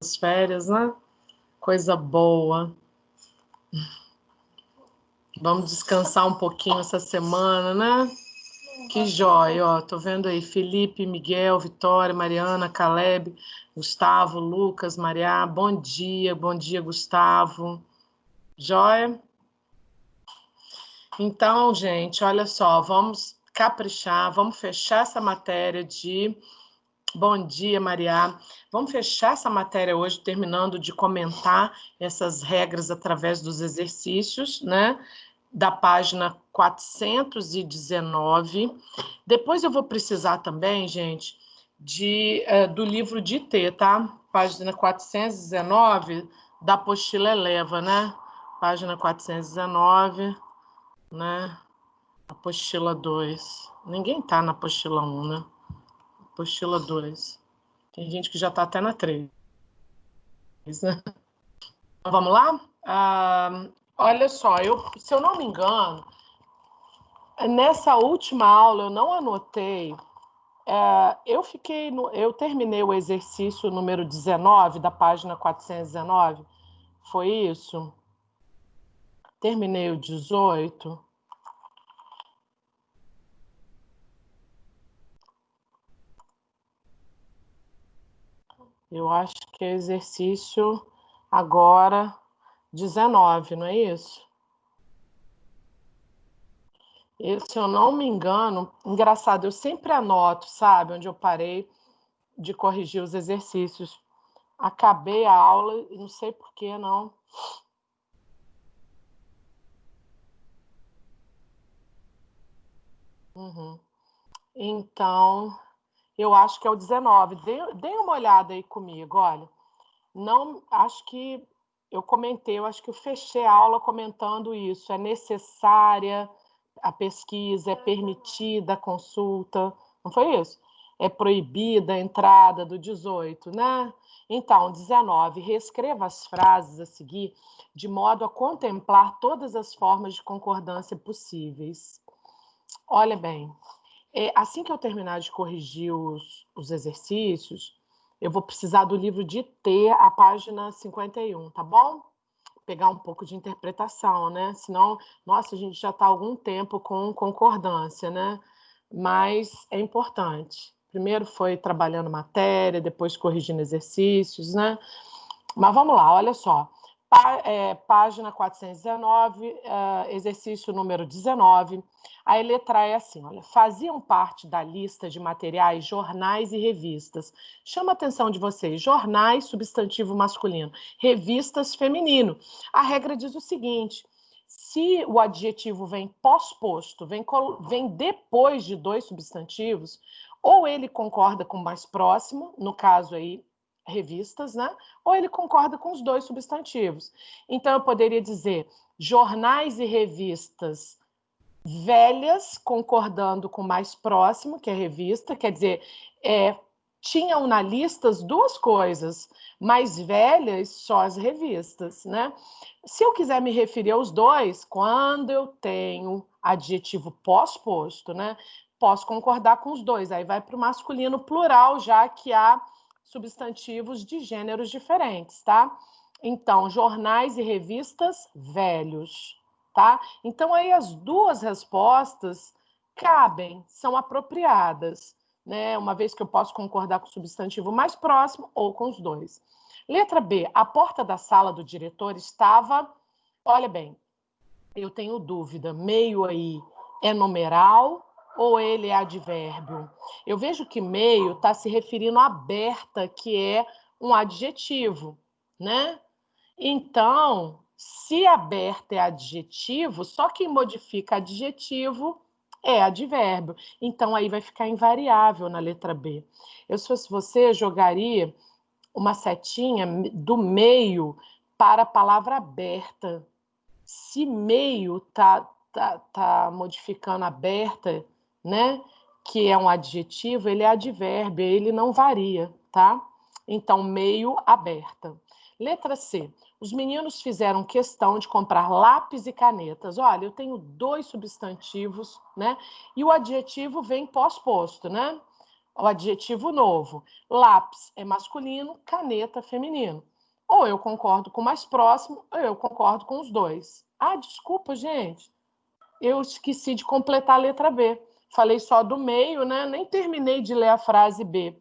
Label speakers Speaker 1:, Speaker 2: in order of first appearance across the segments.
Speaker 1: as férias, né? Coisa boa. Vamos descansar um pouquinho essa semana, né? Que jóia, ó. Tô vendo aí Felipe, Miguel, Vitória, Mariana, Caleb, Gustavo, Lucas, Maria. Bom dia, Gustavo. Jóia? Então, gente, olha só, vamos caprichar, vamos fechar essa matéria de... Bom dia, Maria. Vamos fechar essa matéria hoje, terminando de comentar essas regras através dos exercícios, né? Da página 419. Depois eu vou precisar também, gente, do livro de T, tá? Página 419 da apostila Eleva, né? Página 419, né? Apostila 2. Ninguém tá na apostila 1, né? Apostila 2. Tem gente que já tá até na 3, né? Então, vamos lá? Olha só, se eu não me engano, nessa última aula eu não anotei. Eu terminei o exercício número 19 da página 419. Foi isso? Terminei o 18. Eu acho que é exercício agora 19, não é isso? Se eu não me engano, engraçado, eu sempre anoto, sabe, onde eu parei de corrigir os exercícios. Acabei a aula e não sei por que não. Então, eu acho que é o 19. Dê uma olhada aí comigo, olha. Não, acho que eu comentei, eu acho que eu fechei a aula comentando isso. É necessária a pesquisa, é permitida a consulta, não foi isso? É proibida a entrada do 18, né? Então, 19, reescreva as frases a seguir de modo a contemplar todas as formas de concordância possíveis. Olha bem, assim que eu terminar de corrigir os exercícios, eu vou precisar do livro de T, a página 51, tá bom? Pegar um pouco de interpretação, né? Senão, nossa, a gente já está há algum tempo com concordância, né? Mas é importante. Primeiro foi trabalhando matéria, depois corrigindo exercícios, né? Mas vamos lá, olha só. Página 419, exercício número 19. A letra é assim, olha, faziam parte da lista de materiais jornais e revistas. Chama a atenção de vocês, jornais, substantivo masculino, revistas, feminino. A regra diz o seguinte, se o adjetivo vem pós-posto, vem depois de dois substantivos, ou ele concorda com o mais próximo, no caso aí, revistas, né? Ou ele concorda com os dois substantivos. Então, eu poderia dizer jornais e revistas velhas, concordando com o mais próximo, que é revista, quer dizer, tinham na lista as duas coisas, mais velhas só as revistas, né? Se eu quiser me referir aos dois, quando eu tenho adjetivo pós-posto, né? Posso concordar com os dois, aí vai para o masculino plural, já que há substantivos de gêneros diferentes, tá? Então, jornais e revistas velhos, tá? Então, aí as duas respostas cabem, são apropriadas, né? Uma vez que eu posso concordar com o substantivo mais próximo ou com os dois. Letra B, a porta da sala do diretor estava... Olha bem, eu tenho dúvida, meio aí é numeral ou ele é advérbio? Eu vejo que meio está se referindo a aberta, que é um adjetivo, né? Então, se aberta é adjetivo, só quem modifica adjetivo é advérbio. Então, aí vai ficar invariável na letra B. Eu, se fosse você, jogaria uma setinha do meio para a palavra aberta. Se meio tá modificando aberta, né? Que é um adjetivo, ele é advérbio, ele não varia, tá? Então, meio aberta. Letra C. Os meninos fizeram questão de comprar lápis e canetas. Olha, eu tenho dois substantivos, né? E o adjetivo vem pós-posto, né? o adjetivo novo. Lápis é masculino, caneta feminino. Ou eu concordo com o mais próximo, ou eu concordo com os dois. Ah, desculpa, gente. Eu esqueci de completar a letra B. Falei só do meio, né? Nem terminei de ler a frase B.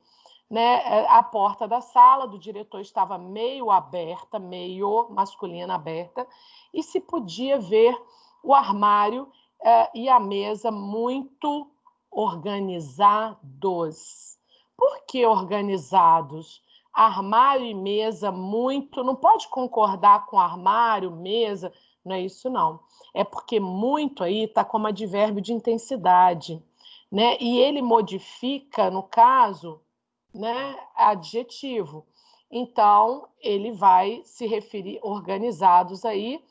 Speaker 1: Né? A porta da sala do diretor estava meio aberta, meio masculina aberta, e se podia ver o armário e a mesa muito organizados. Por que organizados? Armário e mesa muito... Não pode concordar com armário, mesa, não é isso não. É porque muito aí está como advérbio de intensidade, né? E ele modifica, no caso, né, adjetivo. Então, ele vai se referir organizados aí,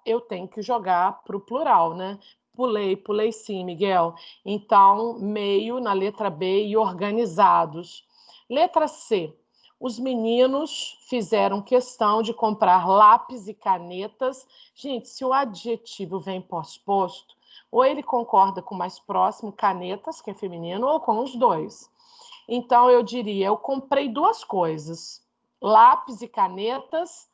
Speaker 1: eu tenho que jogar para o plural, né? Pulei sim, Miguel. Então, meio na letra B e organizados. Letra C. Os meninos fizeram questão de comprar lápis e canetas. Gente, se o adjetivo vem pós-posto, ou ele concorda com o mais próximo, canetas, que é feminino, ou com os dois. Então, eu diria, eu comprei duas coisas, lápis e canetas,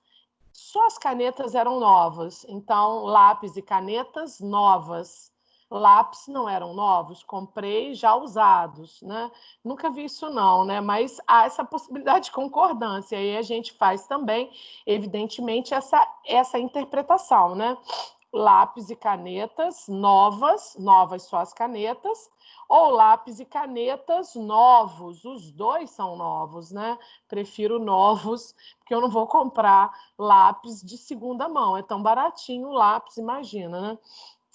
Speaker 1: só as canetas eram novas, então lápis e canetas novas. Lápis não eram novos, comprei já usados, né? Nunca vi isso não, né? Mas há essa possibilidade de concordância, e a gente faz também, evidentemente, essa interpretação, né? Lápis e canetas novas, novas só as canetas, ou lápis e canetas novos, os dois são novos, né? Prefiro novos, porque eu não vou comprar lápis de segunda mão, é tão baratinho o lápis, imagina, né?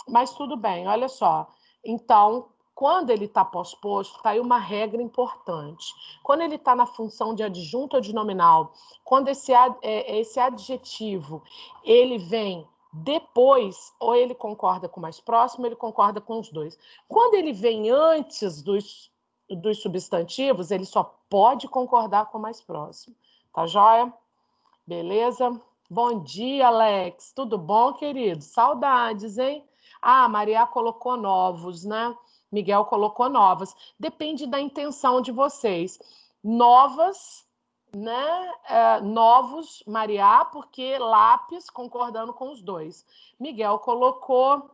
Speaker 1: Mas tudo bem, olha só. Então, quando ele está pós-posto, está aí uma regra importante. Quando ele está na função de adjunto ou de nominal, quando esse adjetivo ele vem depois, ou ele concorda com o mais próximo, ou ele concorda com os dois. Quando ele vem antes dos substantivos, ele só pode concordar com o mais próximo. Tá joia? Beleza? Bom dia, Alex. Tudo bom, querido? Saudades, hein? Ah, Maria colocou novos, né? Miguel colocou novas. Depende da intenção de vocês. Novas, né? Novos, Maria, porque lápis, concordando com os dois. Miguel colocou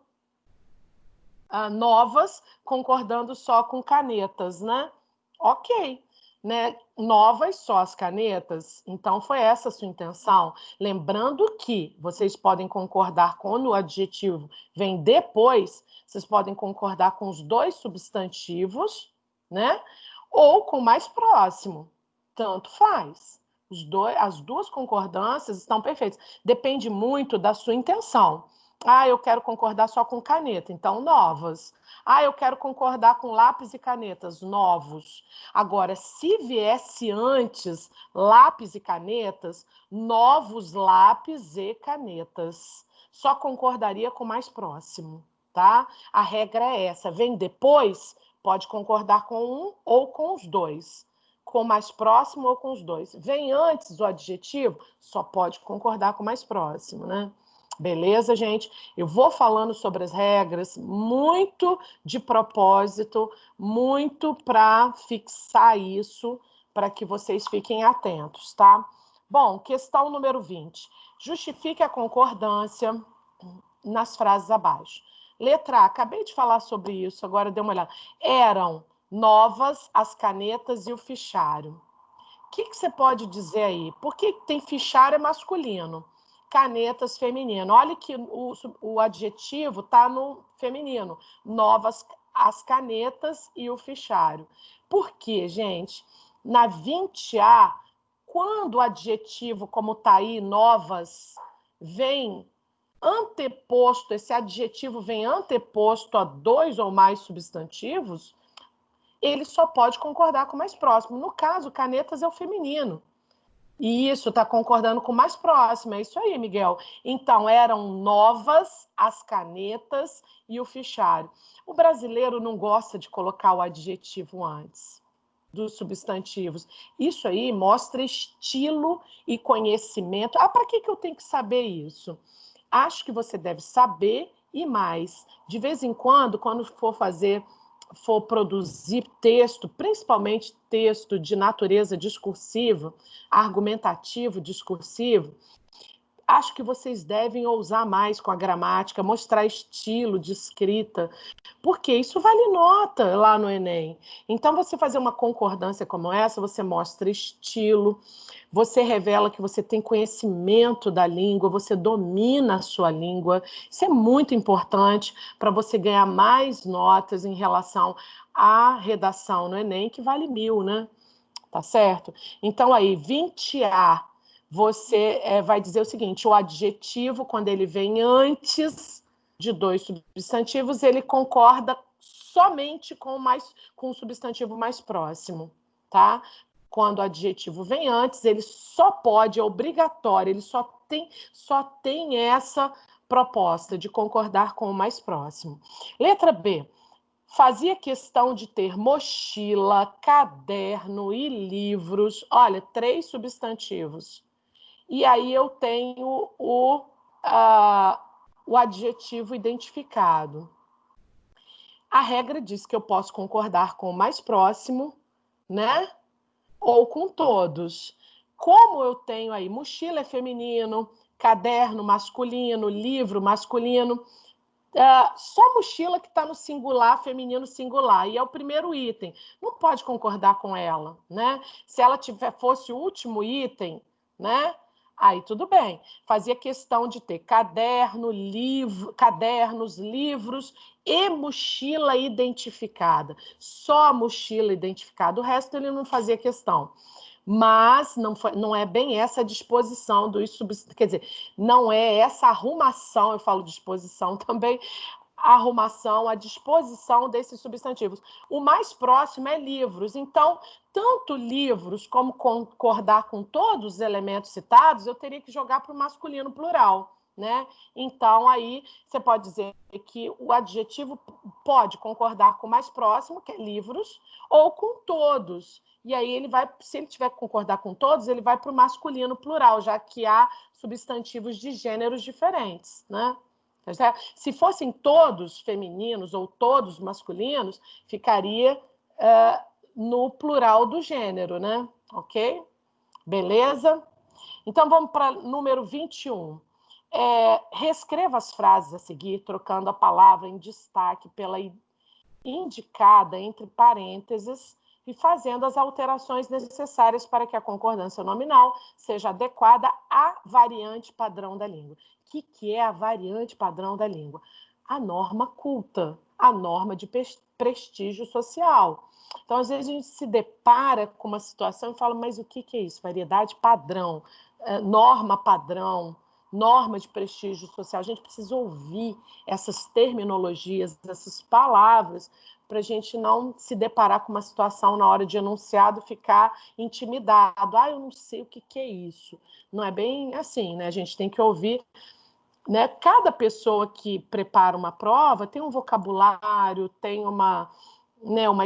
Speaker 1: novas, concordando só com canetas, né? Ok. Né? Novas só as canetas, então foi essa a sua intenção. Lembrando que vocês podem concordar quando o adjetivo vem depois, vocês podem concordar com os dois substantivos, né? Ou com o mais próximo, tanto faz. As duas concordâncias estão perfeitas. Depende muito da sua intenção. Ah, eu quero concordar só com caneta, então novas. Ah, eu quero concordar com lápis e canetas, novos. Agora, se viesse antes lápis e canetas, novos lápis e canetas. Só concordaria com o mais próximo, tá? A regra é essa. Vem depois, pode concordar com um ou com os dois. Com o mais próximo ou com os dois. Vem antes o adjetivo, só pode concordar com o mais próximo, né? Beleza, gente? Eu vou falando sobre as regras muito de propósito, muito para fixar isso, para que vocês fiquem atentos, tá? Bom, questão número 20. Justifique a concordância nas frases abaixo. Letra A, acabei de falar sobre isso, agora dê uma olhada. Eram novas as canetas e o fichário. O que você pode dizer aí? Por que tem fichário masculino? Canetas feminino. Olha que o adjetivo está no feminino. Novas as canetas e o fichário. Por quê, gente? Na 20A, quando o adjetivo, como está aí, novas, vem anteposto, esse adjetivo vem anteposto a dois ou mais substantivos, ele só pode concordar com o mais próximo. No caso, canetas é o feminino. E isso, está concordando com o mais próximo. É isso aí, Miguel. Então, eram novas as canetas e o fichário. O brasileiro não gosta de colocar o adjetivo antes dos substantivos. Isso aí mostra estilo e conhecimento. Ah, para que eu tenho que saber isso? Acho que você deve saber e mais. De vez em quando for fazer for produzir texto, principalmente texto de natureza discursiva, argumentativo, discursivo, acho que vocês devem ousar mais com a gramática, mostrar estilo de escrita, porque isso vale nota lá no Enem. Então, você fazer uma concordância como essa, você mostra estilo, você revela que você tem conhecimento da língua, você domina a sua língua. Isso é muito importante para você ganhar mais notas em relação à redação no Enem, que vale 1000, né? Tá certo? Então, aí, 20A, você vai dizer o seguinte: o adjetivo, quando ele vem antes de 2 substantivos, ele concorda somente com o substantivo mais próximo, tá? Quando o adjetivo vem antes, ele só pode, é obrigatório, ele só tem essa proposta de concordar com o mais próximo. Letra B. Fazia questão de ter mochila, caderno e livros. Olha, 3 substantivos. E aí eu tenho o adjetivo identificado. A regra diz que eu posso concordar com o mais próximo, né? Ou com todos. Como eu tenho aí mochila é feminino, caderno masculino, livro masculino, só mochila que está no singular, feminino singular, e é o primeiro item. Não pode concordar com ela, né? Se ela fosse o último item, né? Aí tudo bem. Fazia questão de ter cadernos, livros e mochila identificada. Só a mochila identificada, o resto ele não fazia questão. Mas não é bem essa a disposição dos substantivos, quer dizer, não é essa arrumação, eu falo disposição também, a arrumação, a disposição desses substantivos. O mais próximo é livros. Então, tanto livros como concordar com todos os elementos citados, eu teria que jogar para o masculino plural, né? Então, aí você pode dizer que o adjetivo pode concordar com o mais próximo, que é livros, ou com todos. E aí ele vai, se ele tiver que concordar com todos, ele vai para o masculino plural, já que há substantivos de gêneros diferentes, né? Se fossem todos femininos ou todos masculinos, ficaria no plural do gênero, né? Ok? Beleza? Então, vamos para número 21. Reescreva as frases a seguir, trocando a palavra em destaque pela indicada entre parênteses e fazendo as alterações necessárias para que a concordância nominal seja adequada à variante padrão da língua. O que é a variante padrão da língua? A norma culta, a norma de prestígio social. Então, às vezes, a gente se depara com uma situação e fala, mas o que é isso? Variedade padrão, norma padrão, norma de prestígio social. A gente precisa ouvir essas terminologias, essas palavras, para a gente não se deparar com uma situação na hora de enunciado ficar intimidado. Eu não sei o que é isso. Não é bem assim, né? A gente tem que ouvir, né? Cada pessoa que prepara uma prova tem um vocabulário, tem uma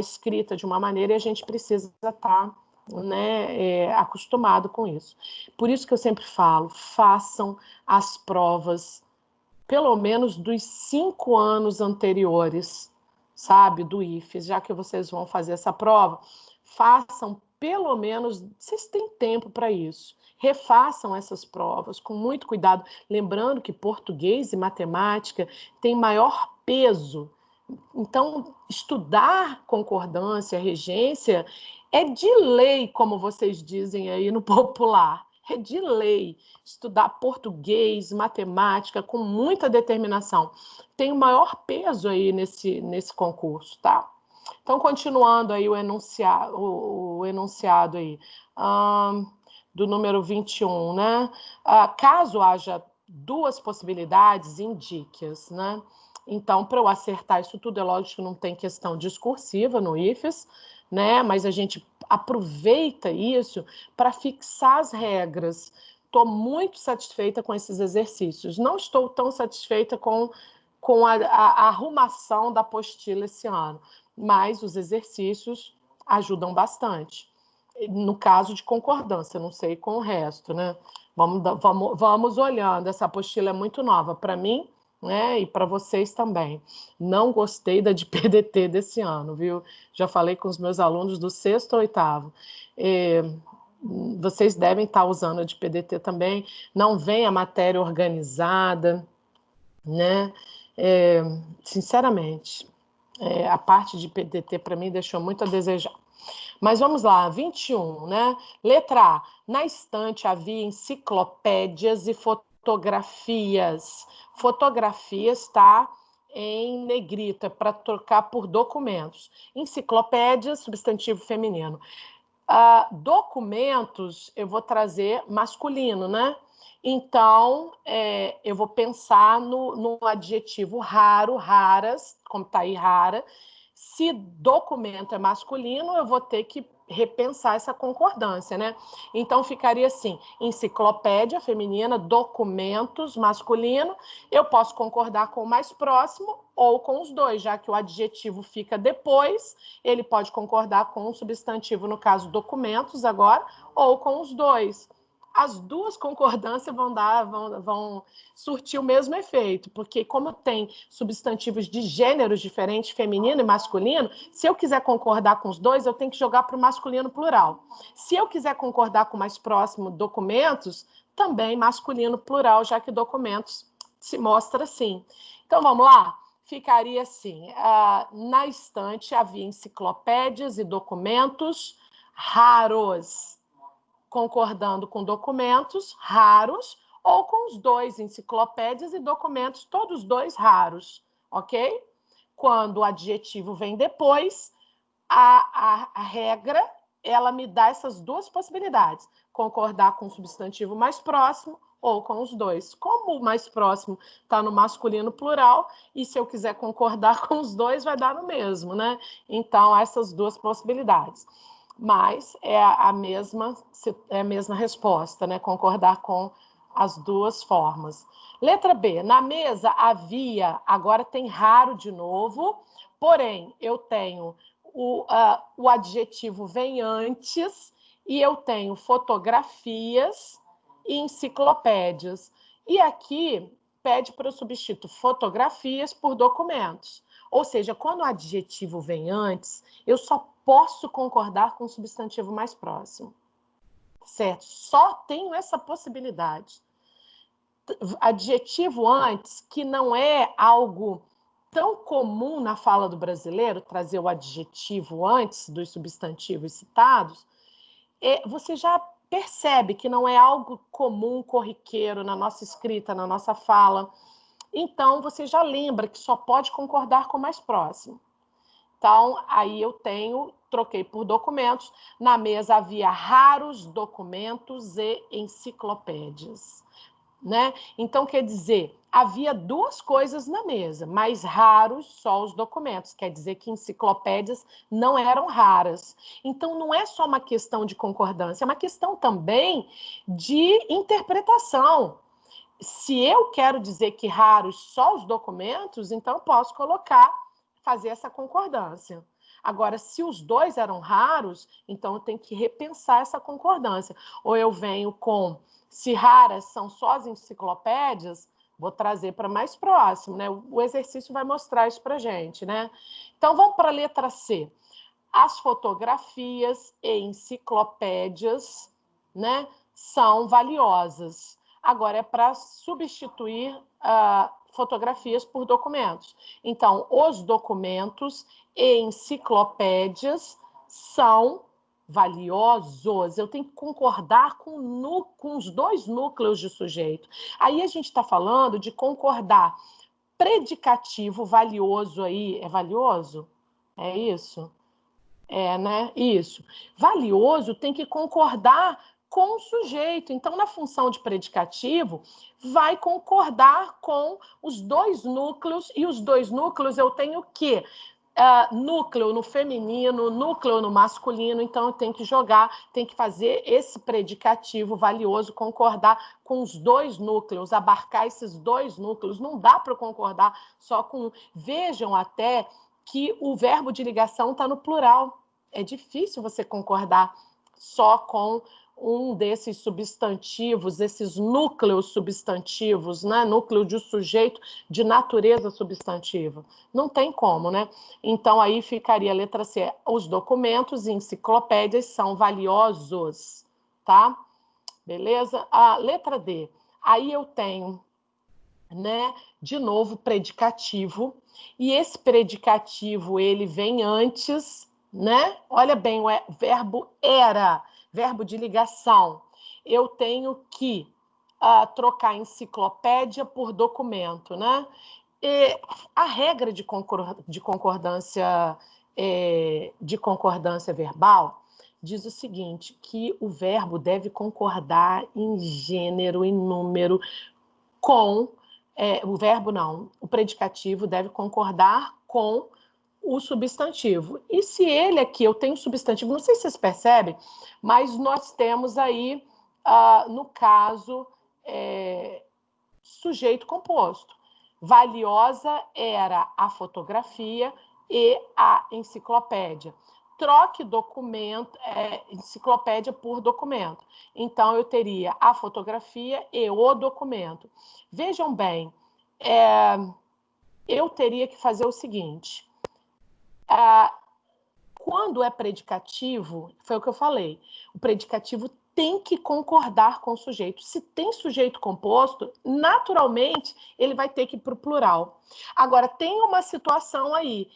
Speaker 1: escrita de uma maneira, e a gente precisa estar, né, acostumado com isso. Por isso que eu sempre falo, façam as provas, pelo menos dos 5 anos anteriores, sabe, do IFES, já que vocês vão fazer essa prova, façam pelo menos, vocês têm tempo para isso, refaçam essas provas com muito cuidado, lembrando que português e matemática têm maior peso. Então, estudar concordância, regência, é de lei, como vocês dizem aí no popular. É de lei. Estudar português, matemática, com muita determinação. Tem o maior peso aí nesse concurso, tá? Então, continuando aí o enunciado aí, do número 21, né? Caso haja 2 possibilidades, indique-as, né? Então, para eu acertar isso tudo, é lógico que não tem questão discursiva no IFES, né? Mas a gente aproveita isso para fixar as regras. Estou muito satisfeita com esses exercícios. Não estou tão satisfeita com a arrumação da apostila esse ano, mas os exercícios ajudam bastante. No caso de concordância, não sei com o resto, né? Vamos olhando. Essa apostila é muito nova para mim, né? E para vocês também. Não gostei da de PDT desse ano, viu? Já falei com os meus alunos do 6º ao 8º. Vocês devem estar usando a de PDT também. Não vem a matéria organizada, né? Sinceramente, a parte de PDT para mim deixou muito a desejar. Mas vamos lá, 21, né? Letra A. Na estante havia enciclopédias e fotografias. Fotografias está em negrita para trocar por documentos. Enciclopédias, substantivo feminino. Documentos, eu vou trazer masculino, né? Então, eu vou pensar no adjetivo raro, raras, como está aí rara. Se documento é masculino, eu vou ter que repensar essa concordância, né? Então, ficaria assim, enciclopédia feminina, documentos masculino. Eu posso concordar com o mais próximo ou com os dois, já que o adjetivo fica depois, ele pode concordar com o substantivo, no caso, documentos agora, ou com os dois. As duas concordâncias vão surtir o mesmo efeito, porque como tem substantivos de gêneros diferentes, feminino e masculino, se eu quiser concordar com os dois, eu tenho que jogar para o masculino plural. Se eu quiser concordar com o mais próximo, documentos, também masculino plural, já que documentos se mostra assim. Então, vamos lá? Ficaria assim, na estante havia enciclopédias e documentos raros, concordando com documentos raros, ou com os dois, enciclopédias e documentos, todos dois raros, ok? Quando o adjetivo vem depois, a regra, ela me dá essas duas possibilidades, concordar com o substantivo mais próximo ou com os dois. Como o mais próximo está no masculino plural, e se eu quiser concordar com os dois, vai dar no mesmo, né? Então, essas duas possibilidades. Mas é a mesma resposta, né? Concordar com as duas formas. Letra B, na mesa havia, agora tem raro de novo, porém, eu tenho o adjetivo vem antes e eu tenho fotografias e enciclopédias. E aqui pede para eu substituir fotografias por documentos. Ou seja, quando o adjetivo vem antes, eu só posso concordar com o substantivo mais próximo. Certo? Só tenho essa possibilidade. Adjetivo antes, que não é algo tão comum na fala do brasileiro, trazer o adjetivo antes dos substantivos citados, você já percebe que não é algo comum, corriqueiro na nossa escrita, na nossa fala. Então, você já lembra que só pode concordar com o mais próximo. Então, aí eu troquei por documentos. Na mesa havia raros documentos e enciclopédias, né? Então, quer dizer, havia duas coisas na mesa, mas raros só os documentos. Quer dizer que enciclopédias não eram raras. Então, não é só uma questão de concordância, é uma questão também de interpretação. Se eu quero dizer que raros só os documentos, então eu posso fazer essa concordância. Agora, se os dois eram raros, então eu tenho que repensar essa concordância. Ou eu venho com, se raras são só as enciclopédias, vou trazer para mais próximo, né? O exercício vai mostrar isso para a gente, né? Então, vamos para a letra C. As fotografias e enciclopédias, né, são valiosas. Agora, é para substituir fotografias por documentos. Então, os documentos e enciclopédias são valiosos. Eu tenho que concordar com os dois núcleos de sujeito. Aí a gente está falando de concordar. Predicativo valioso aí, é valioso? É isso? Né? Isso. Valioso tem que concordar com o sujeito. Então, na função de predicativo, vai concordar com os dois núcleos, e os dois núcleos eu tenho o quê? Núcleo no feminino, núcleo no masculino, então eu tenho que tenho que fazer esse predicativo valioso, concordar com os dois núcleos, abarcar esses dois núcleos. Não dá para concordar só com um. Vejam até que o verbo de ligação está no plural. É difícil você concordar só com um desses substantivos, esses núcleos substantivos, né? Núcleo de sujeito de natureza substantiva. Não tem como, né? Então, aí ficaria a letra C. Os documentos e enciclopédias são valiosos, tá? Beleza? A letra D. Aí eu tenho, né, de novo, predicativo. E esse predicativo, ele vem antes, né? Olha bem, o verbo era, verbo de ligação. Eu tenho que trocar enciclopédia por documento, né? E a regra de concordância verbal diz o seguinte, que o verbo deve concordar em gênero, em número, com... o verbo não, o predicativo deve concordar com o substantivo. E se ele aqui, eu tenho substantivo, não sei se vocês percebem, mas nós temos aí, no caso, sujeito composto. Valiosa era a fotografia e a enciclopédia. Troque documento, enciclopédia por documento. Então, eu teria a fotografia e o documento. Vejam bem, eu teria que fazer o seguinte. Quando é predicativo, foi o que eu falei, o predicativo tem que concordar com o sujeito. Se tem sujeito composto, naturalmente, ele vai ter que ir para o plural. Agora, tem uma situação aí.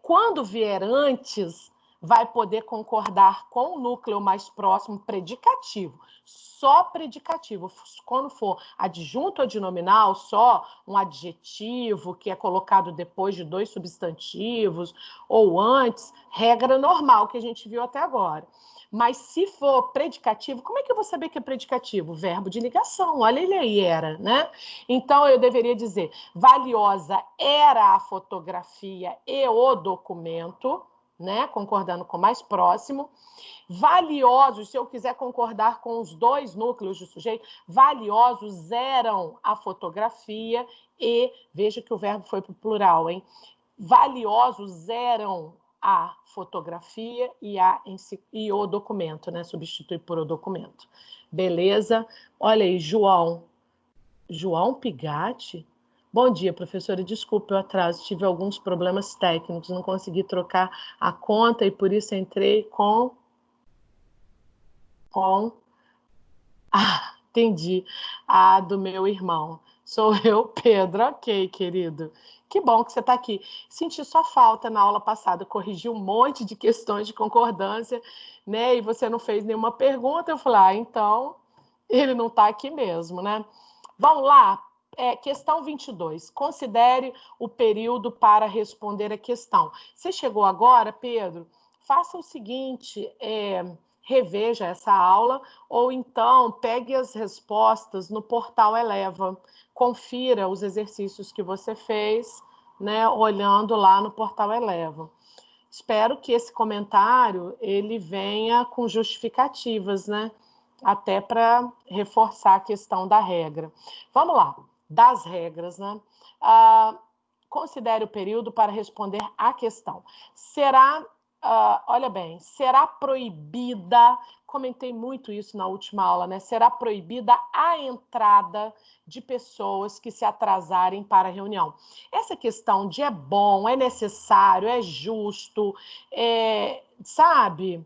Speaker 1: Quando vier antes, vai poder concordar com o núcleo mais próximo, predicativo. Só predicativo. Quando for adjunto adnominal, só um adjetivo que é colocado depois de dois substantivos ou antes, regra normal que a gente viu até agora. Mas se for predicativo, como é que eu vou saber que é predicativo? Verbo de ligação, olha ele aí, era, né? Então, eu deveria dizer, valiosa era a fotografia e o documento, né? Concordando com o mais próximo. Valiosos, se eu quiser concordar com os dois núcleos de sujeito, valiosos eram a fotografia e, veja que o verbo foi para o plural, hein? Valiosos eram a fotografia e o documento, né? Substitui por o documento. Beleza? Olha aí, João Pigatti. Bom dia, professora. Desculpe o atraso, tive alguns problemas técnicos, não consegui trocar a conta e por isso entrei com... entendi. Do meu irmão. Sou eu, Pedro. Ok, querido. Que bom que você está aqui. Senti sua falta na aula passada, corrigi um monte de questões de concordância, né? E você não fez nenhuma pergunta. Eu falei, então, ele não está aqui mesmo, né? Vamos lá. Questão 22. Considere o período para responder a questão. Você chegou agora, Pedro? Faça o seguinte, reveja essa aula, ou então pegue as respostas no portal Eleva. Confira os exercícios que você fez, né, olhando lá no portal Eleva. Espero que esse comentário ele venha com justificativas, né? Até para reforçar a questão da regra. Vamos lá, das regras, né? Considere o período para responder à questão. Olha bem, será proibida, comentei muito isso na última aula, né? Será proibida a entrada de pessoas que se atrasarem para a reunião. Essa questão de é bom, é necessário, é justo, sabe?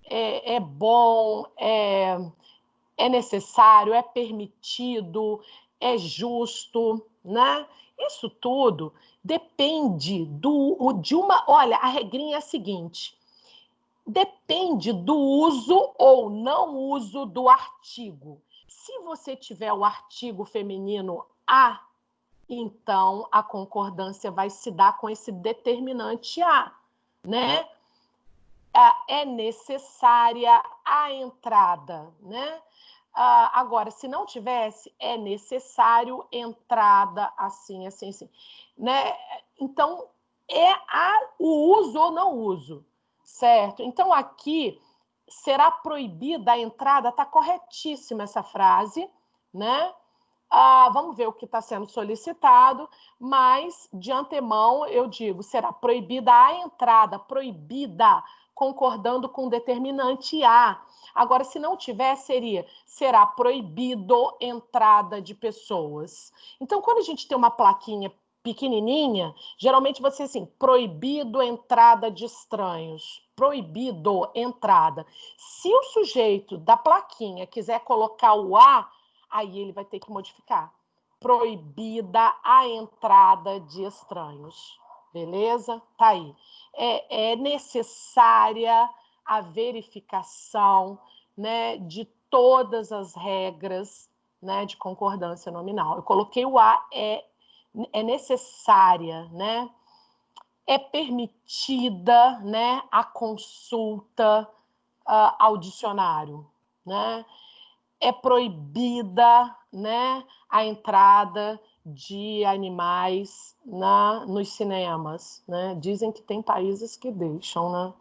Speaker 1: É bom, é necessário, é permitido, é justo, né? Isso tudo depende de uma... Olha, a regrinha é a seguinte, depende do uso ou não uso do artigo. Se você tiver o artigo feminino a, então a concordância vai se dar com esse determinante a, né? É necessária a entrada, né? Agora, se não tivesse, é necessário entrada assim, assim, assim, né? Então, o uso ou não uso, certo? Então, aqui, será proibida a entrada, está corretíssima essa frase, né? Vamos ver o que está sendo solicitado, mas, de antemão, eu digo, será proibida a entrada, proibida, concordando com o determinante A. Agora, se não tiver, será proibido entrada de pessoas. Então, quando a gente tem uma plaquinha pequenininha, geralmente você assim, proibido entrada de estranhos. Proibido entrada. Se o sujeito da plaquinha quiser colocar o A, aí ele vai ter que modificar. Proibida a entrada de estranhos. Beleza? Tá aí. É necessária a verificação, né, de todas as regras, né, de concordância nominal. Eu coloquei o A, é necessária, né? É permitida, né, a consulta ao dicionário, né? É proibida, né, a entrada de animais nos cinemas, né? Dizem que tem países que deixam, né,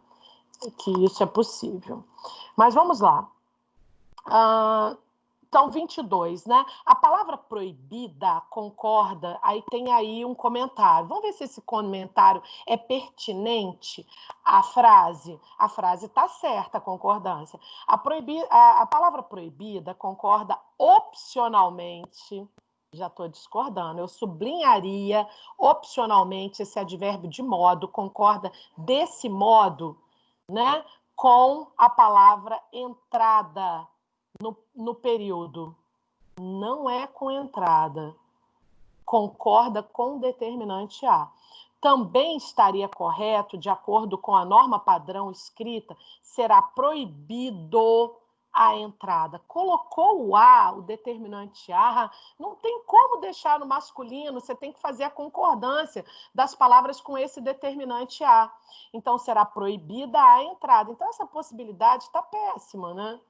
Speaker 1: que isso é possível. Mas vamos lá. Então, 22, né? A palavra proibida concorda, aí tem aí um comentário. Vamos ver se esse comentário é pertinente à frase. A frase está certa, a concordância. A palavra proibida concorda opcionalmente, já estou discordando, eu sublinharia opcionalmente esse advérbio de modo, concorda desse modo, né? Com a palavra entrada, no período. Não é com entrada. Concorda com o determinante A. Também estaria correto, de acordo com a norma padrão escrita, será proibido a entrada. Colocou o A, o determinante A, não tem como deixar no masculino, você tem que fazer a concordância das palavras com esse determinante A. Então, será proibida a entrada. Então, essa possibilidade está péssima, né?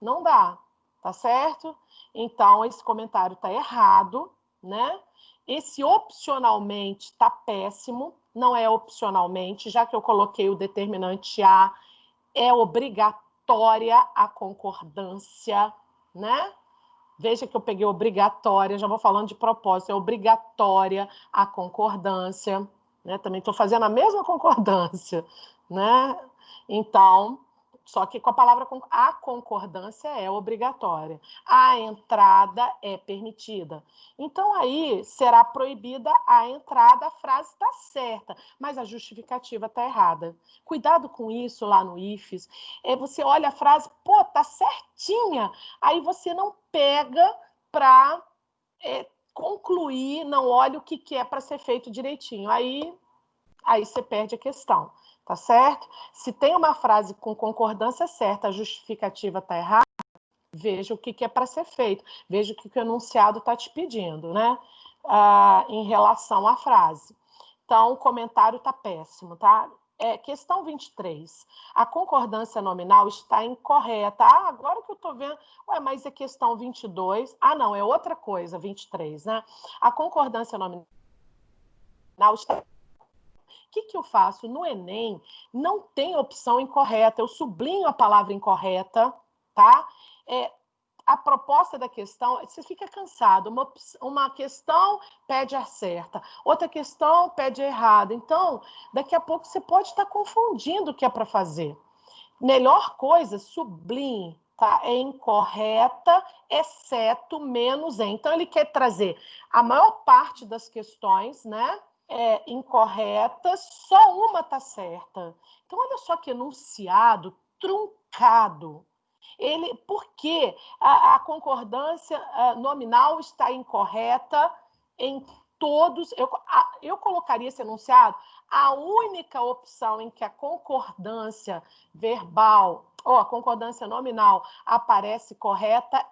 Speaker 1: Não dá, tá certo? Então, esse comentário está errado, né? Esse opcionalmente está péssimo, não é opcionalmente, já que eu coloquei o determinante A, é obrigatória a concordância, né? Veja que eu peguei obrigatória, já vou falando de propósito, é obrigatória a concordância, né? Também estou fazendo a mesma concordância, né? Então, só que com a palavra a concordância é obrigatória, a entrada é permitida. Então, aí será proibida a entrada, a frase está certa, mas a justificativa está errada. Cuidado com isso lá no IFES. Você olha a frase, pô, tá certinha, aí você não pega para concluir, não olha o que é para ser feito direitinho. Aí você perde a questão, tá certo? Se tem uma frase com concordância certa, a justificativa está errada, veja o que é para ser feito, veja o que o enunciado está te pedindo, né? Em relação à frase. Então, o comentário está péssimo, tá? Questão 23. A concordância nominal está incorreta. Agora que eu estou vendo... Ué, mas é questão 22. Não, é outra coisa, 23, né? A concordância nominal está... O que eu faço? No Enem, não tem opção incorreta. Eu sublinho a palavra incorreta, tá? A proposta da questão, você fica cansado. Uma questão pede a certa, outra questão pede a errada. Então, daqui a pouco você pode estar confundindo o que é para fazer. Melhor coisa, sublinhe, tá? É incorreta, exceto menos em. Então, ele quer trazer a maior parte das questões, né? Incorretas, só uma está certa. Então, olha só que enunciado truncado. Por que a concordância nominal está incorreta em todos? Eu colocaria esse enunciado, a única opção em que a concordância verbal ou a concordância nominal aparece correta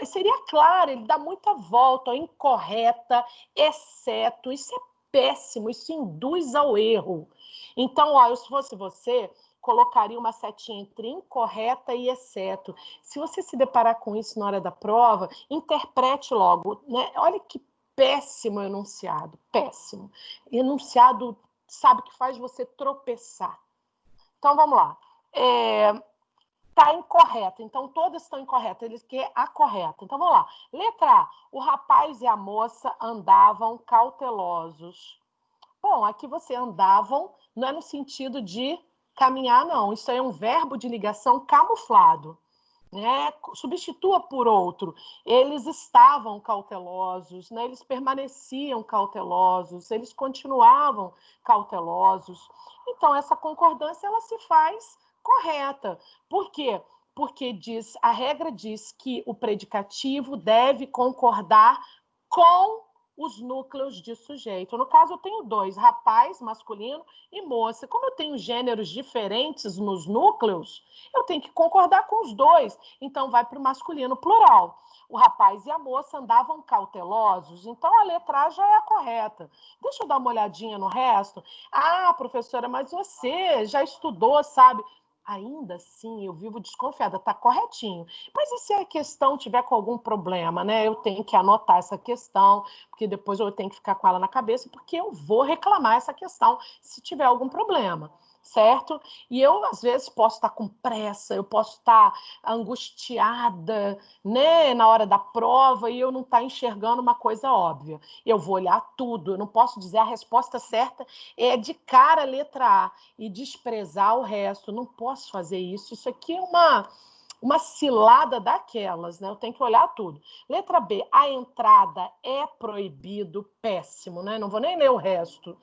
Speaker 1: seria claro, ele dá muita volta, incorreta, exceto, isso é péssimo, isso induz ao erro. Então, se fosse você, colocaria uma setinha entre incorreta e exceto. Se você se deparar com isso na hora da prova, interprete logo, né? Olha que péssimo enunciado, péssimo. Enunciado, sabe, que faz você tropeçar. Então, vamos lá. Está incorreto, então todas estão incorretas, ele quer a correta. Então vamos lá. Letra A, o rapaz e a moça andavam cautelosos. Bom, aqui você andavam, não é no sentido de Caminhar não, isso aí é um verbo de ligação camuflado, né? Substitua por outro. Eles estavam cautelosos, né? Eles permaneciam cautelosos, eles continuavam cautelosos. Então, essa concordância ela se faz correta. Por quê? Porque a regra diz que o predicativo deve concordar com os núcleos de sujeito. No caso, eu tenho dois, rapaz, masculino, e moça. Como eu tenho gêneros diferentes nos núcleos, eu tenho que concordar com os dois. Então, vai para o masculino plural. O rapaz e a moça andavam cautelosos, então a letra A já é a correta. Deixa eu dar uma olhadinha no resto. Ah, professora, mas você já estudou, sabe? Ainda assim, eu vivo desconfiada, está corretinho. Mas e se a questão tiver com algum problema, né? Eu tenho que anotar essa questão, porque depois eu tenho que ficar com ela na cabeça, porque eu vou reclamar essa questão se tiver algum problema, certo? E eu, às vezes, posso estar com pressa, eu posso estar angustiada, né, na hora da prova, e eu não estar enxergando uma coisa óbvia. Eu vou olhar tudo, eu não posso dizer a resposta certa é de cara a letra A e desprezar o resto. Não posso fazer isso. Isso aqui é uma cilada daquelas, né? Eu tenho que olhar tudo. Letra B, a entrada é proibido, péssimo, né? Não vou nem ler o resto.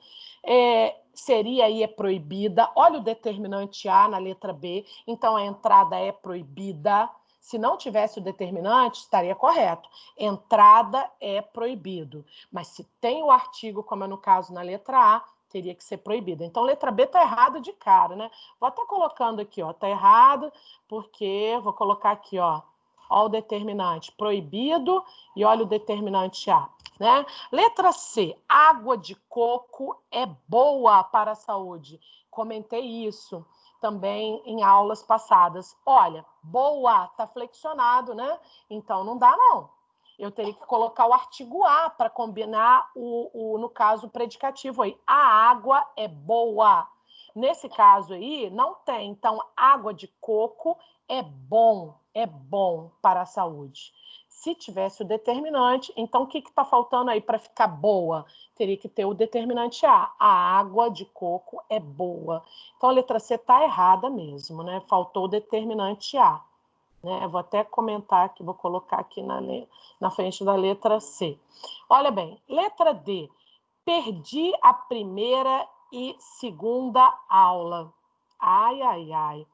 Speaker 1: Seria aí é proibida. Olha o determinante A na letra B. Então, a entrada é proibida. Se não tivesse o determinante, estaria correto. Entrada é proibido. Mas se tem o artigo, como é no caso na letra A, teria que ser proibida. Então, letra B está errada de cara, né? Vou até colocando aqui, ó, está errado, porque vou colocar aqui, ó o determinante proibido e olha o determinante A, né? Letra C, água de coco é boa para a saúde. Comentei isso também em aulas passadas. Olha, boa, está flexionado, né? Então não dá, não. Eu teria que colocar o artigo A para combinar, no caso, o predicativo aí. A água é boa. Nesse caso aí, não tem. Então, água de coco é bom para a saúde. Se tivesse o determinante, então o que está faltando aí para ficar boa? Teria que ter o determinante A. A água de coco é boa. Então, a letra C está errada mesmo, né? Faltou o determinante A. Né? Vou até comentar aqui, vou colocar aqui na frente da letra C. Olha bem, letra D. Perdi a primeira e segunda aula. Ai, ai, ai.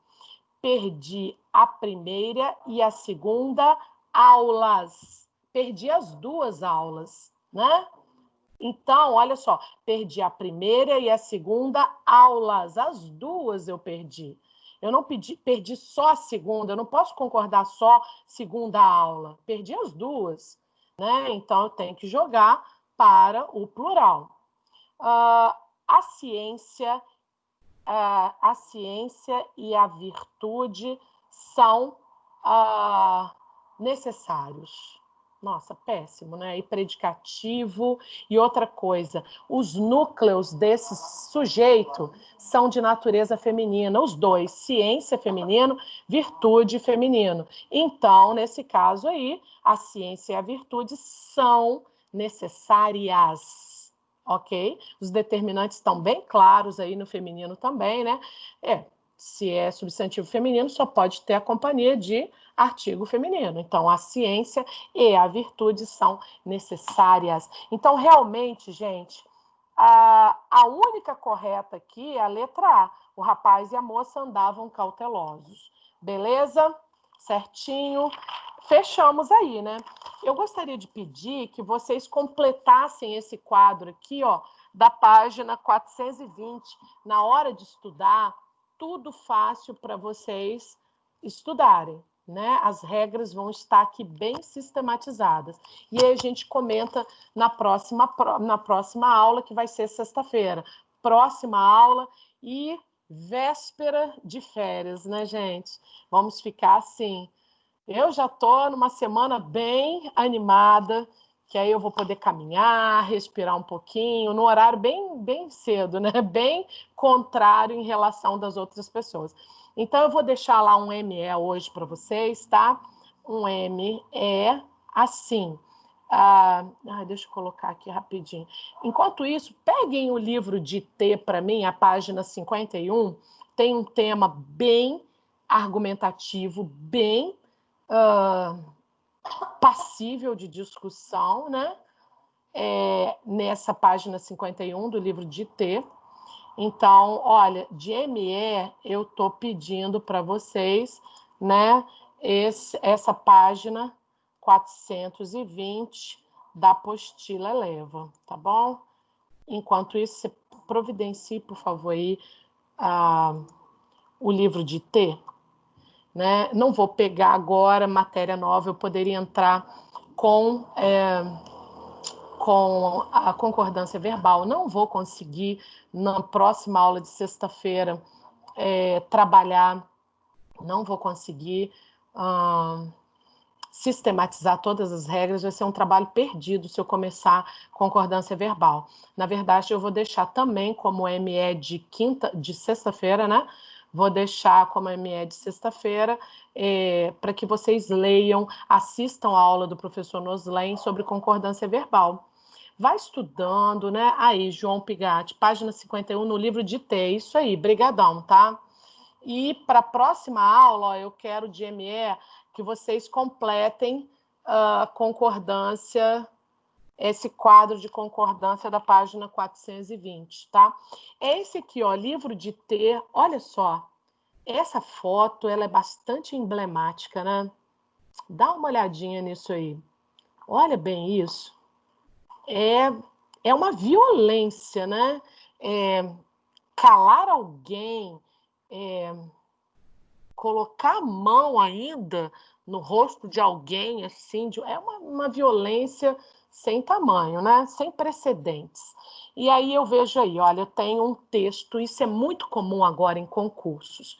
Speaker 1: Perdi a primeira e a segunda aulas. Perdi as duas aulas, né? Então, olha só, perdi a primeira e a segunda aulas. As duas eu perdi. Eu não perdi só a segunda, eu não posso concordar só segunda aula. Perdi as duas, né? Então, eu tenho que jogar para o plural. A ciência e a virtude são necessários. Nossa, péssimo, né? E predicativo. E outra coisa, os núcleos desse sujeito são de natureza feminina, os dois, ciência feminino, virtude feminino. Então, nesse caso aí, a ciência e a virtude são necessárias. Ok? Os determinantes estão bem claros aí no feminino também, né? Se é substantivo feminino, só pode ter a companhia de artigo feminino. Então, a ciência e a virtude são necessárias. Então, realmente, gente, a única correta aqui é a letra A. O rapaz e a moça andavam cautelosos. Beleza? Certinho. Fechamos aí, né? Eu gostaria de pedir que vocês completassem esse quadro aqui, ó, da página 420, na hora de estudar, tudo fácil para vocês estudarem, né? As regras vão estar aqui bem sistematizadas. E aí a gente comenta na próxima aula, que vai ser sexta-feira. Próxima aula e véspera de férias, né, gente? Vamos ficar assim. Eu já estou numa semana bem animada, que aí eu vou poder caminhar, respirar um pouquinho, no horário bem cedo, né? Bem contrário em relação das outras pessoas. Então, eu vou deixar lá um ME hoje para vocês, tá? Um ME assim. Deixa eu colocar aqui rapidinho. Enquanto isso, peguem o livro de T para mim, a página 51, tem um tema bem argumentativo, bem passível de discussão, né? Nessa página 51 do livro de T. Então, olha, de ME, eu estou pedindo para vocês, né, essa página 420 da apostila Eleva, tá bom? Enquanto isso, você providencie, por favor, aí, o livro de T, né? Não vou pegar agora matéria nova, eu poderia entrar com a concordância verbal. Não vou conseguir, na próxima aula de sexta-feira, trabalhar, não vou conseguir sistematizar todas as regras, vai ser um trabalho perdido se eu começar concordância verbal. Na verdade, eu vou deixar também como ME de sexta-feira, né? Vou deixar como ME de sexta-feira, para que vocês leiam, assistam a aula do professor Noslen sobre concordância verbal. Vai estudando, né? Aí, João Pigatti, página 51, no livro de T. Isso aí, brigadão, tá? E para a próxima aula, ó, eu quero de ME que vocês completem a concordância, esse quadro de concordância da página 420, tá? Esse aqui, ó, livro de T, olha só, essa foto, ela é bastante emblemática, né? Dá uma olhadinha nisso aí. Olha bem isso. É uma violência, né? Calar alguém, colocar a mão ainda no rosto de alguém, assim, é uma violência sem tamanho, né? Sem precedentes. E aí eu vejo aí, olha, tem um texto, isso é muito comum agora em concursos.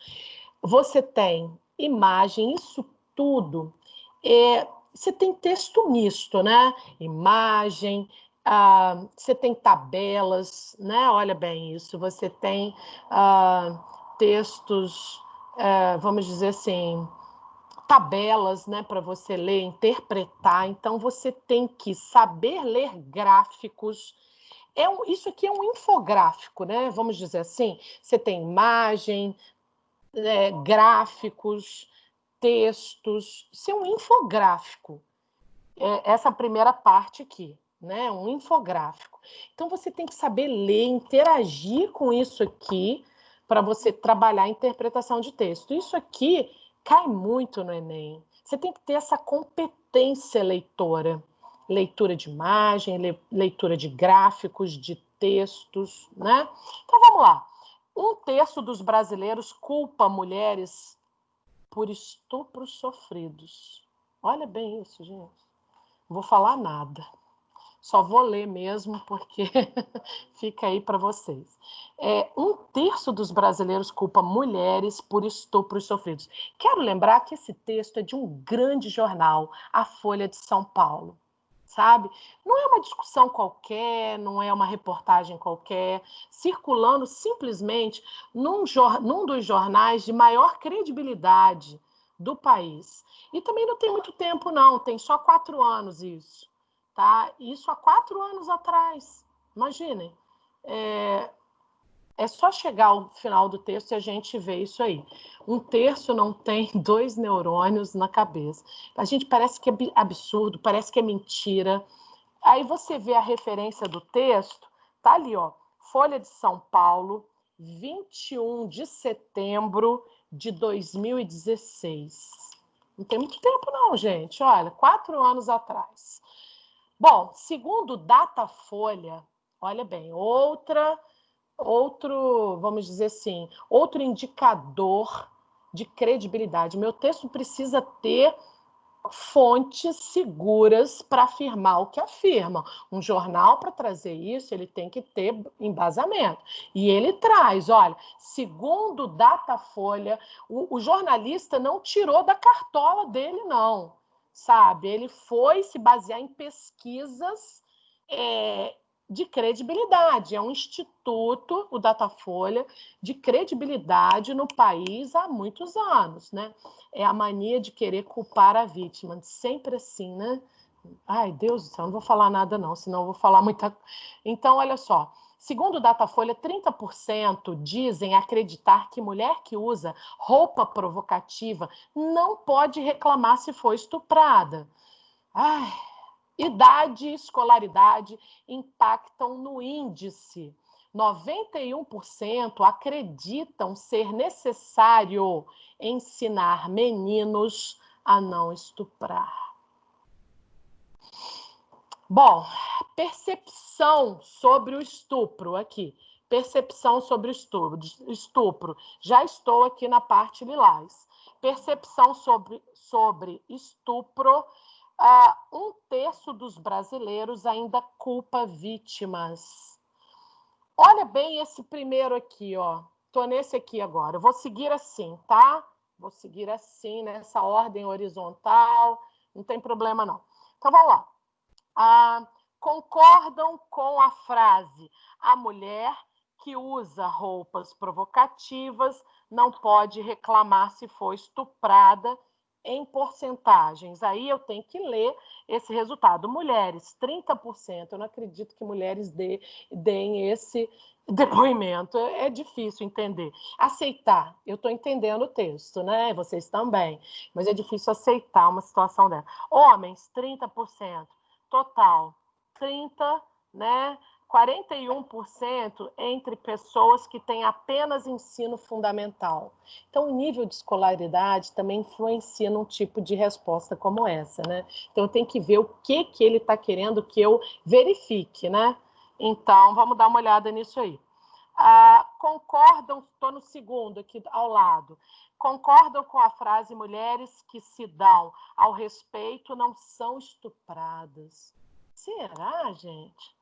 Speaker 1: Você tem imagem, isso tudo. Você tem texto misto, né? Imagem, você tem tabelas, né? Olha bem isso, você tem textos, vamos dizer assim, tabelas, né, para você ler, interpretar. Então, você tem que saber ler gráficos. Isso aqui é um infográfico, né? Vamos dizer assim. Você tem imagem, gráficos, textos. Isso é um infográfico. Essa primeira parte aqui, né? Um infográfico. Então, você tem que saber ler, interagir com isso aqui para você trabalhar a interpretação de texto. Isso aqui cai muito no Enem. Você tem que ter essa competência leitora. Leitura de imagem, leitura de gráficos, de textos, né? Então, vamos lá. 1/3 dos brasileiros culpa mulheres por estupros sofridos. Olha bem isso, gente. Não vou falar nada. Só vou ler mesmo, porque fica aí para vocês. 1/3 dos brasileiros culpa mulheres por estupros sofridos. Quero lembrar que esse texto é de um grande jornal, a Folha de São Paulo, sabe? Não é uma discussão qualquer, não é uma reportagem qualquer, circulando simplesmente num dos jornais de maior credibilidade do país. E também não tem muito tempo, não, tem só 4 anos isso. Tá? Isso há 4 anos atrás. Imaginem. É só chegar ao final do texto e a gente vê isso aí. 1/3 não tem 2 neurônios na cabeça. A gente parece que é absurdo, parece que é mentira. Aí você vê a referência do texto, tá ali, ó, Folha de São Paulo, 21 de setembro de 2016. Não tem muito tempo não, gente. Olha, 4 anos atrás. Bom, segundo Datafolha, olha bem, outro, vamos dizer assim, outro indicador de credibilidade. Meu texto precisa ter fontes seguras para afirmar o que afirma. Um jornal, para trazer isso, ele tem que ter embasamento. E ele traz, olha, segundo Datafolha, o jornalista não tirou da cartola dele, não, sabe? Ele foi se basear em pesquisas de credibilidade. É um instituto, o Datafolha, de credibilidade no país há muitos anos, né? É a mania de querer culpar a vítima, sempre assim, né? Ai, Deus do céu, não vou falar nada não, senão eu vou falar muita... Então, olha só, Segundo o Datafolha, 30% dizem acreditar que mulher que usa roupa provocativa não pode reclamar se for estuprada. Ai, idade e escolaridade impactam no índice. 91% acreditam ser necessário ensinar meninos a não estuprar. Bom, percepção sobre o estupro aqui. Percepção sobre o estupro. Já estou aqui na parte lilás. Percepção sobre estupro. 1/3 dos brasileiros ainda culpa vítimas. Olha bem esse primeiro aqui, ó. Tô nesse aqui agora. Eu vou seguir assim, tá? Vou seguir assim, nessa ordem horizontal. Não tem problema, não. Então, vamos lá. Concordam com a frase: a mulher que usa roupas provocativas não pode reclamar se for estuprada, em porcentagens. Aí eu tenho que ler esse resultado. Mulheres, 30%. Eu não acredito que mulheres deem esse depoimento. É difícil entender. Aceitar. Eu estou entendendo o texto, né? Vocês também. Mas é difícil aceitar uma situação dessa. Homens, 30%. Total, 30%, né? 41% entre pessoas que têm apenas ensino fundamental. Então, o nível de escolaridade também influencia num tipo de resposta como essa, né? Então, eu tenho que ver o que ele está querendo que eu verifique, né? Então, vamos dar uma olhada nisso aí. Concordam, estou no segundo aqui ao lado, concordam com a frase: mulheres que se dão ao respeito não são estupradas. Será, gente?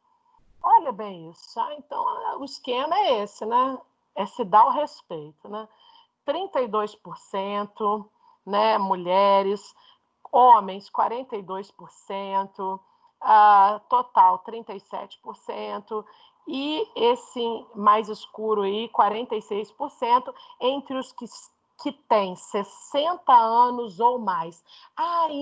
Speaker 1: Olha bem isso. Então, o esquema é esse, né? É se dar o respeito, né? 32%, né, mulheres, homens, 42%, total, 37%, e esse mais escuro aí, 46%, entre os que têm 60 anos ou mais.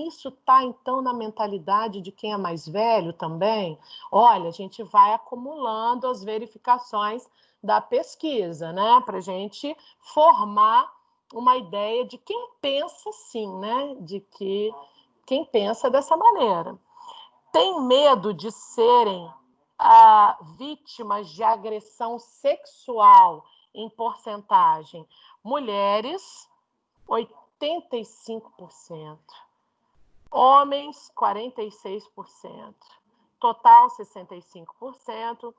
Speaker 1: Isso está, então, na mentalidade de quem é mais velho também? Olha, a gente vai acumulando as verificações da pesquisa, né? Para a gente formar uma ideia de quem pensa assim, né? De que quem pensa dessa maneira. Tem medo de serem vítimas de agressão sexual em porcentagem. Mulheres, 85%. Homens, 46%. Total, 65%.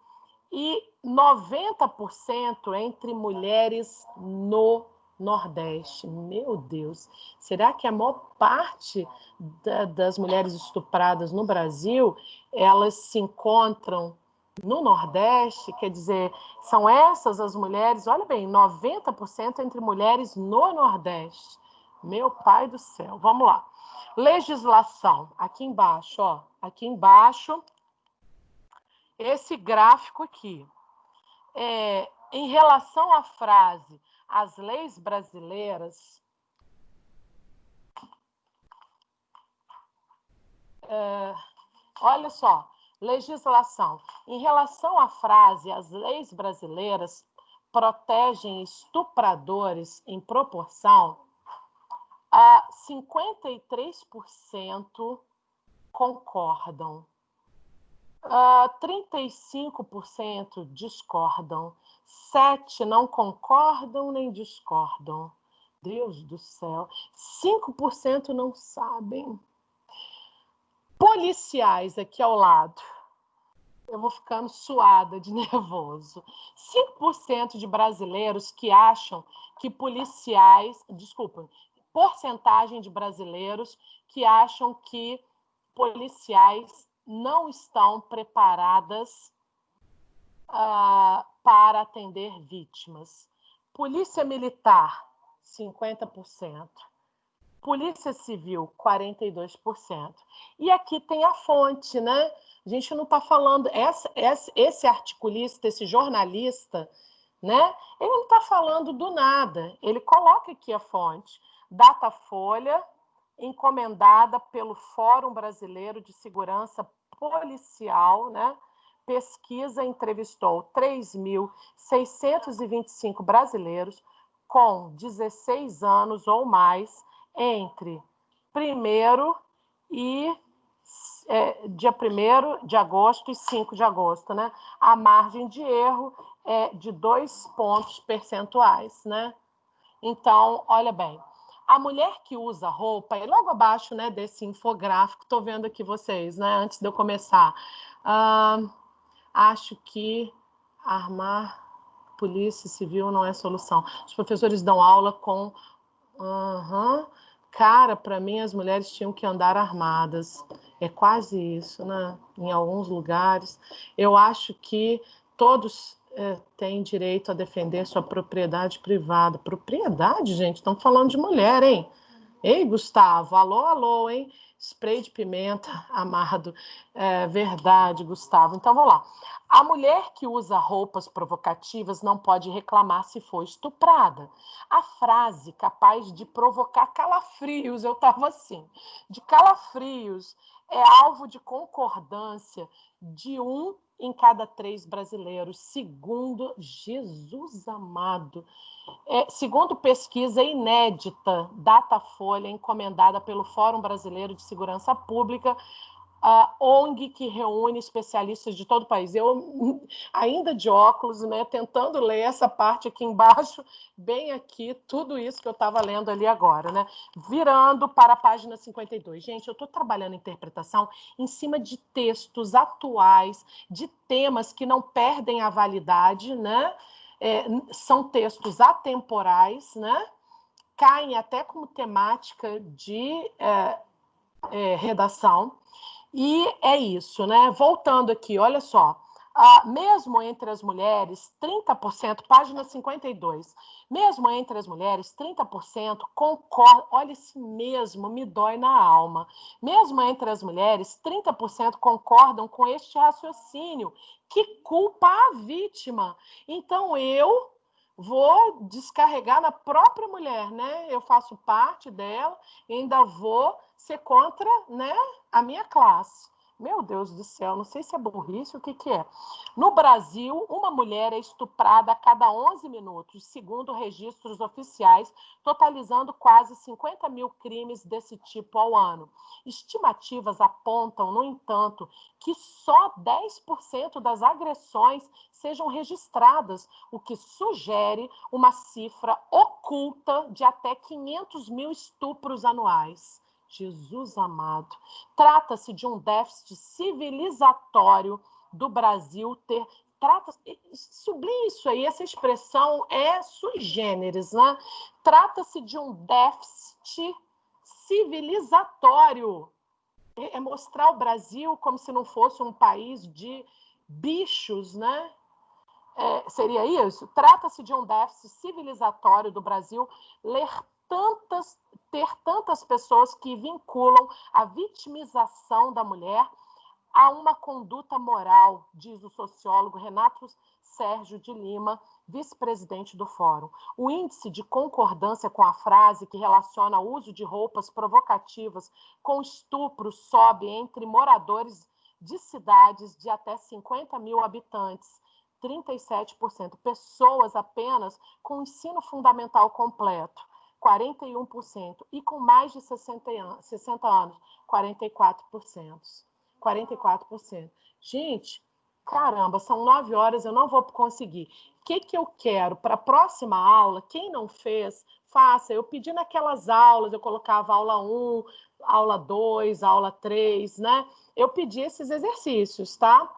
Speaker 1: E 90% entre mulheres no Nordeste. Meu Deus, será que a maior parte das mulheres estupradas no Brasil, elas se encontram no Nordeste? Quer dizer, são essas as mulheres, olha bem, 90% entre mulheres no Nordeste. Meu pai do céu, vamos lá. Legislação, aqui embaixo, ó, aqui embaixo, esse gráfico aqui. Em relação à frase, as leis brasileiras, olha só, legislação. Em relação à frase, as leis brasileiras protegem estupradores em proporção, 53% concordam. 35% discordam, 7% não concordam nem discordam. Deus do céu, 5% não sabem. Policiais aqui ao lado. Eu vou ficando suada de nervoso. 5% de brasileiros que acham que policiais... Desculpa, porcentagem de brasileiros que acham que policiais não estão preparadas para atender vítimas. Polícia Militar, 50%. Polícia Civil, 42%. E aqui tem a fonte, né? A gente não está falando... Esse articulista, esse jornalista, né? Ele não está falando do nada. Ele coloca aqui a fonte. Datafolha, encomendada pelo Fórum Brasileiro de Segurança Policial, né? pesquisa entrevistou 3.625 brasileiros com 16 anos ou mais entre 1º e dia 1º de agosto e 5 de agosto, né? A margem de erro é de 2 pontos percentuais, né? Então, olha bem, a mulher que usa roupa, e logo abaixo, né, desse infográfico, estou vendo aqui vocês, né, antes de eu começar, acho que armar polícia civil não é solução. Os professores dão aula com... Cara, para mim, as mulheres tinham que andar armadas. É quase isso, né? Em alguns lugares. Eu acho que todos têm direito a defender sua propriedade privada. Propriedade, gente? Estamos falando de mulher, hein? Ei, Gustavo, alô, alô, hein? Spray de pimenta, amado. Verdade, Gustavo. Então, vamos lá. A mulher que usa roupas provocativas não pode reclamar se for estuprada. A frase capaz de provocar calafrios, eu estava assim, de calafrios, é alvo de concordância de 1 em cada 3 brasileiros, segundo Jesus amado. Segundo pesquisa inédita, Datafolha, encomendada pelo Fórum Brasileiro de Segurança Pública, a ONG que reúne especialistas de todo o país. Eu, ainda de óculos, né, tentando ler essa parte aqui embaixo, bem aqui, tudo isso que eu estava lendo ali agora, né? Virando para a página 52. Gente, eu estou trabalhando interpretação em cima de textos atuais, de temas que não perdem a validade, né? São textos atemporais, né? Caem até como temática de redação. E é isso, né? Voltando aqui, olha só. Mesmo entre as mulheres, 30%, página 52, mesmo entre as mulheres, 30% concordam, olha esse mesmo, me dói na alma. Mesmo entre as mulheres, 30% concordam com este raciocínio, que culpa a vítima. Então, eu vou descarregar na própria mulher, né? Eu faço parte dela e ainda vou ser contra, né, a minha classe. Meu Deus do céu, não sei se é burrice, o que é. No Brasil, uma mulher é estuprada a cada 11 minutos, segundo registros oficiais, totalizando quase 50 mil crimes desse tipo ao ano. Estimativas apontam, no entanto, que só 10% das agressões sejam registradas, o que sugere uma cifra oculta de até 500 mil estupros anuais. Jesus amado. Trata-se de um déficit civilizatório do Brasil ter... Sublinhe isso aí, essa expressão é sui generis, né? Trata-se de um déficit civilizatório. É mostrar o Brasil como se não fosse um país de bichos, né? Seria isso? Trata-se de um déficit civilizatório do Brasil ter tantas pessoas que vinculam a vitimização da mulher a uma conduta moral, diz o sociólogo Renato Sérgio de Lima, vice-presidente do Fórum. O índice de concordância com a frase que relaciona o uso de roupas provocativas com estupro sobe entre moradores de cidades de até 50 mil habitantes, 37%. Pessoas apenas com ensino fundamental completo, 41%. E com mais de 60 anos, 44%. 44%. Gente, caramba, são 9 horas, eu não vou conseguir. O que eu quero para a próxima aula? Quem não fez, faça. Eu pedi naquelas aulas, eu colocava aula 1, aula 2, aula 3, né? Eu pedi esses exercícios, tá?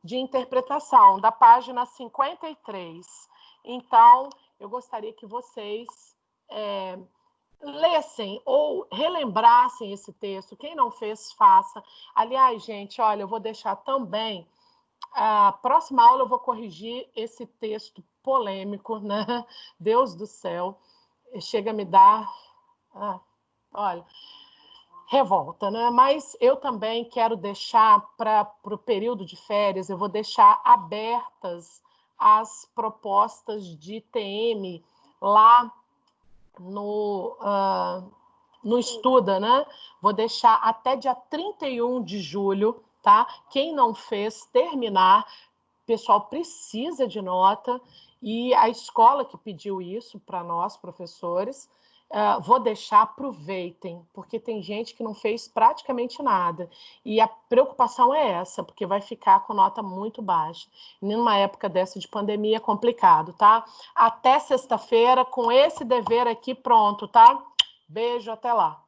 Speaker 1: De interpretação, da página 53. Então, eu gostaria que vocês lessem ou relembrassem esse texto. Quem não fez, faça. Aliás, gente, olha, eu vou deixar também, a próxima aula eu vou corrigir esse texto polêmico, né? Deus do céu, chega a me dar, olha, revolta, né? Mas eu também quero deixar para o período de férias, eu vou deixar abertas as propostas de TM lá no Estuda, né? Vou deixar até dia 31 de julho, tá? Quem não fez, terminar. O pessoal precisa de nota, e a escola que pediu isso para nós, professores, vou deixar, aproveitem, porque tem gente que não fez praticamente nada. E a preocupação é essa, porque vai ficar com nota muito baixa. E numa época dessa de pandemia é complicado, tá? Até sexta-feira, com esse dever aqui pronto, tá? Beijo, até lá.